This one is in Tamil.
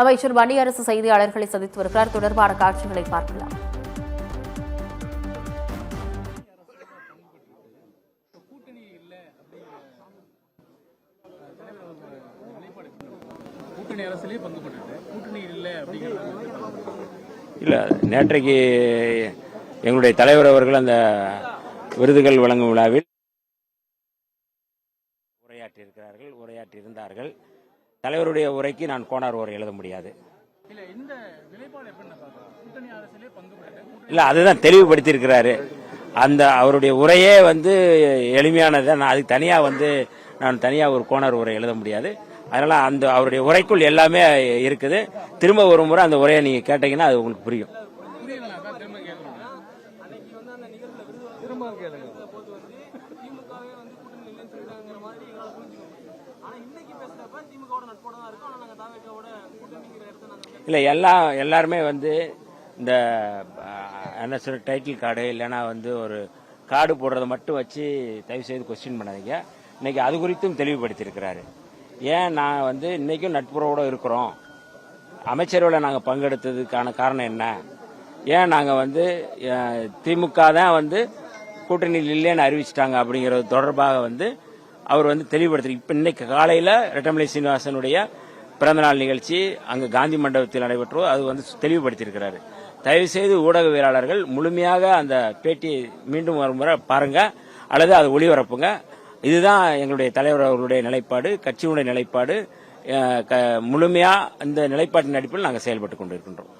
அமைச்சர் வன்னியரசு செய்தியாளர்களை சந்தித்து வருகிறார். தொடர்பான காட்சிகளை பார்க்கலாம். இல்ல, நேற்றைக்கு எங்களுடைய தலைவர் அவர்கள் அந்த விருதுகள் வழங்கும் விழாவில் உரையாற்றியிருந்தார்கள். தலைவருடைய உரைக்கு நான் கோனார் உரை எழுத முடியாது. இல்ல, அதுதான் தெளிவுபடுத்தியிருக்கிறாரு. அந்த அவருடைய உரையே எளிமையானது. நான் அதுக்கு தனியா நான் தனியா ஒரு கோனார் உரை எழுத முடியாது. அதனால அந்த அவருடைய உரைக்குள் எல்லாமே இருக்குது. திரும்ப ஒரு முறை அந்த உரையை நீங்க கேட்டீங்கன்னா அது உங்களுக்கு புரியும். இல்ல, எல்லாருமே இந்த என்ன சொல்ற டைட்டில் கார்டு இல்லைன்னா ஒரு கார்டு போடுறதை மட்டும் வச்சு தயவு செய்து கொஸ்டின் பண்ணாதீங்க. இன்னைக்கு அது குறித்தும் தெளிவுபடுத்தியிருக்கிறாரு. ஏன் நான் இன்னைக்கும் நட்புறவோட இருக்கிறோம், அமைச்சரவையில் நாங்கள் பங்கெடுத்ததுக்கான காரணம் என்ன, ஏன் நாங்கள் திமுக தான் கூட்டணியில் இல்லைன்னு அறிவிச்சிட்டாங்க அப்படிங்கிறது தொடர்பாக அவர் தெளிவுபடுத்தி. இப்ப இன்னைக்கு காலையில ரெட்டமலை சீனிவாசனுடைய பிறந்தநாள் நிகழ்ச்சி அங்கு காந்தி மண்டபத்தில் நடைபெற்றோ அது தெளிவுபடுத்தியிருக்கிறாரு. தயவு செய்து ஊடகவியலாளர்கள் முழுமையாக அந்த பேட்டியை மீண்டும் ஒரு முறை பாருங்க அல்லது அதை ஒளிபரப்புங்க. இதுதான் எங்களுடைய தலைவர் அவர்களுடைய நிலைப்பாடு, கட்சியுடைய நிலைப்பாடு. முழுமையா இந்த நிலைப்பாட்டின் அடிப்படையில் நாங்கள் செயல்பட்டுக் கொண்டிருக்கின்றோம்.